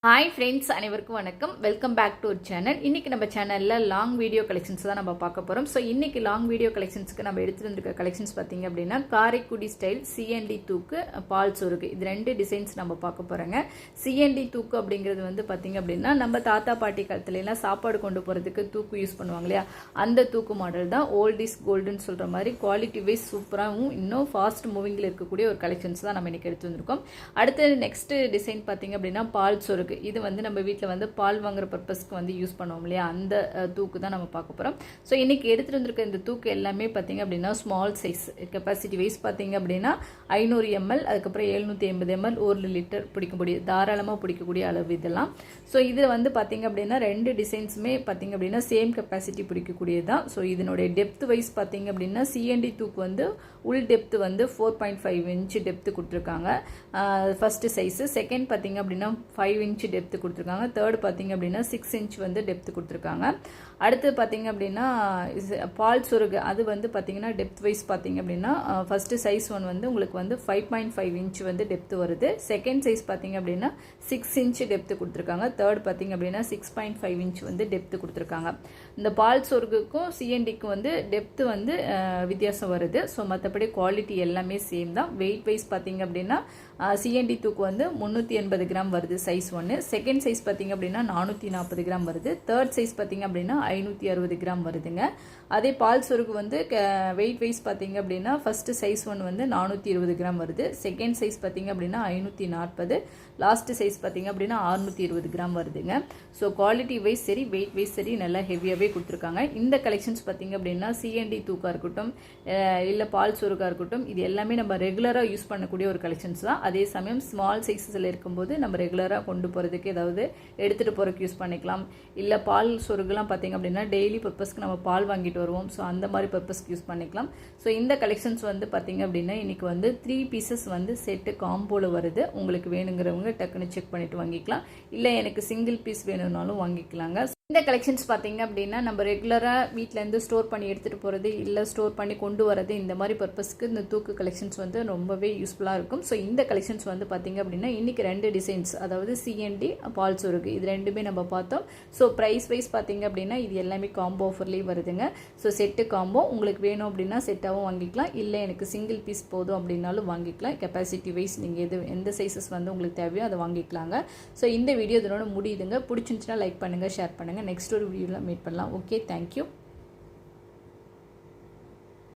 Hi friends, அனைவருக்கும் வணக்கம். Welcome back to ஒரு சேனல். இன்றைக்கி நம்ம சேனலில் லாங் வீடியோ கலெக்ஷன்ஸ் தான் நம்ம பார்க்க போகிறோம். ஸோ இன்றைக்கி லாங் வீடியோ கலெக்ஷன்ஸ்க்கு நம்ம எடுத்துகிட்டு வந்திருக்க கலெக்ஷன்ஸ் பார்த்திங்க அப்படின்னா காரைக்குடி ஸ்டைல் சிஎன்டி தூக்கு, பால் சொருகு, இது ரெண்டு டிசைன்ஸ் நம்ம பார்க்க போகிறோங்க. சிஎன்டி தூக்கு அப்படிங்கிறது வந்து பார்த்திங்க அப்படின்னா நம்ம தாத்தா பாட்டி காலத்துலலாம் சாப்பாடு கொண்டு போகிறதுக்கு தூக்கு யூஸ் பண்ணுவாங்க இல்லையா, அந்த தூக்கு மாடல் தான். ஓல்ட் இஸ் கோல்டுன்னு சொல்கிற மாதிரி குவாலிட்டி வைஸ் சூப்பராகவும் இன்னும் ஃபாஸ்ட் மூவிங்கில் இருக்கக்கூடிய ஒரு கலெக்ஷன்ஸ் தான் நம்ம இன்றைக்கி எடுத்து வந்திருக்கோம். அடுத்து நெக்ஸ்ட் டிசைன் பார்த்திங்க அப்படின்னா பால் சொருகு. இது வந்து நம்ம வீட்டில் வந்து பால் வாங்குற பர்பஸ்க்கு வந்து யூஸ் பண்ணுவோம் இல்லையா, அந்த தூக்கு தான் நம்ம பார்க்க போகிறோம். ஸோ இன்றைக்கி எடுத்துகிட்டு வந்திருக்க இந்த தூக்கு எல்லாமே பார்த்திங்க அப்படின்னா ஸ்மால் சைஸ், கெப்பாசிட்டி வைஸ் பார்த்திங்க அப்படின்னா 500 ml, அதுக்கப்புறம் 750 ml, 1 லிட்டர் பிடிக்கக்கூடிய தாராளமாக பிடிக்கக்கூடிய அளவு இதெல்லாம். ஸோ இது வந்து பார்த்திங்க அப்படின்னா ரெண்டு டிசைன்ஸுமே பார்த்திங்க அப்படின்னா சேம் கெப்பாசிட்டி பிடிக்கக்கூடியது தான். ஸோ இதனுடைய டெப்த் வைஸ் பார்த்திங்க அப்படின்னா சிஎன்டி தூக்கு வந்து உள் டெப்த்து வந்து 4.5 இன்ச் டெப்த்து கொடுத்துருக்காங்க ஃபஸ்ட்டு சைஸு. செகண்ட் பார்த்திங்க அப்படின்னா 5 இன்ச் டெப்த்து கொடுத்துருக்காங்க. தேர்ட் பார்த்திங்க அப்படின்னா 6 இன்ச் வந்து டெப்த்து கொடுத்துருக்காங்க. அடுத்து பார்த்திங்க அப்படின்னா பால் சொருகு, அது வந்து பார்த்திங்கன்னா டெப்த் வைஸ் பார்த்திங்க அப்படின்னா ஃபஸ்ட்டு சைஸ் ஒன் வந்து உங்களுக்கு வந்து 5.5 இன்ச் வந்து டெப்த்து வருது. செகண்ட் சைஸ் பார்த்திங்க அப்படின்னா 6 இன்ச் டெப்த்து கொடுத்துருக்காங்க. தேர்ட் பார்த்திங்க அப்படின்னா 6.5 இன்ச் வந்து டெப்த்து கொடுத்துருக்காங்க. இந்த பால் சொருகுக்கும் சிஎன்டிக்கும் வந்து டெப்த்து வந்து வித்தியாசம் வருது. ஸோ மற்றபடி குவாலிட்டி எல்லாமே சேம் தான். வெயிட் வைஸ் பார்த்திங்க அப்படின்னா சிஎன்டி தூக்கு வந்து 380 கிராம் வருது சைஸ் ஒன்று. செகண்ட் சைஸ் பார்த்திங்க அப்படின்னா 440 கிராம் வருது. தேர்ட் சைஸ் பார்த்திங்க அப்படின்னா 560 கிராம் வருதுங்க. அதே பால் சொருகு வந்து வெயிட் வைஸ் பார்த்திங்க அப்படின்னா ஃபஸ்ட்டு சைஸ் ஒன்று வந்து 420 கிராம் வருது. செகண்ட் சைஸ் பார்த்திங்க அப்படின்னா 540, லாஸ்ட்டு சைஸ் பார்த்திங்க அப்படின்னா 620 கிராம் வருதுங்க. ஸோ குவாலிட்டி வைஸ் சரி, வெயிட் வைஸ் சரி, நல்லா ஹெவியாகவே கொடுத்துருக்காங்க. இந்த கலெக்ஷன்ஸ் பார்த்திங்க அப்படின்னா சிஎன்டி தூக்காக இருக்கட்டும், இல்லை பால் சொருகாக இருக்கட்டும், இது எல்லாமே நம்ம ரெகுலராக யூஸ் பண்ணக்கூடிய ஒரு கலெக்ஷன்ஸ் தான். அதே சமயம் ஸ்மால் சைஸில் இருக்கும்போது நம்ம ரெகுலராக கொண்டு போகிறதுக்கு ஏதாவது எடுத்துகிட்டு போகிறதுக்கு யூஸ் பண்ணிக்கலாம். இல்லை பால் சொருகுலாம் பார்த்திங்க அப்படின்னா டெய்லி பர்பஸ்க்கு நம்ம பால் வாங்கிட்டு வருவோம். ஸோ அந்த மாதிரி பர்பஸ்க்கு யூஸ் பண்ணிக்கலாம். ஸோ இந்த கலெக்ஷன்ஸ் வந்து பார்த்திங்க அப்படின்னா இன்றைக்கி வந்து 3 பீசஸ் வந்து செட்டு காம்போவில் வருது. உங்களுக்கு வேணுங்கிறவங்க டக்குன்னு செக் பண்ணிவிட்டு வாங்கிக்கலாம். இல்லை எனக்கு சிங்கிள் பீஸ் வேணும்னாலும் வாங்கிக்கலாங்க. இந்த கலெக்ஷன்ஸ் பார்த்திங்க அப்படின்னா நம்ம ரெகுலராக வீட்டிலேருந்து ஸ்டோர் பண்ணி எடுத்துகிட்டு போகிறது, இல்லை ஸ்டோர் பண்ணி கொண்டு வரது, இந்த மாதிரி பர்பஸ்க்கு இந்த தூக்கு கலெக்ஷன்ஸ் வந்து ரொம்பவே யூஸ்ஃபுல்லாக இருக்கும். ஸோ இந்த கலெக்ஷன்ஸ் வந்து பார்த்திங்க அப்படின்னா இன்றைக்கி ரெண்டு டிசைன்ஸ், அதாவது சிஎன்டி பால் சொருகு, இது ரெண்டுமே நம்ம பார்த்தோம். ஸோ ப்ரைஸ் வைஸ் பார்த்திங்க அப்படின்னா இது எல்லாமே காம்போ ஆஃபர்லேயே வருதுங்க. ஸோ செட்டு காம்போ உங்களுக்கு வேணும் அப்படின்னா செட்டாகவும் வாங்கிக்கலாம். இல்லை எனக்கு சிங்கிள் பீஸ் போதும் அப்படின்னாலும் வாங்கிக்கலாம். கெப்பாசிட்டி வைஸ் நீங்கள் எந்த சைஸஸ் வந்து உங்களுக்கு தேவையோ அதை வாங்கிக்கலாங்க. ஸோ இந்த வீடியோ இதனோட முடியுதுங்க. பிடிச்சிருந்துச்சுன்னா லைக் பண்ணுங்கள், ஷேர் பண்ணுங்கள். நெக்ஸ்ட் ஒரு வீடியோவில் மீட் பண்ணலாம். Okay, thank you.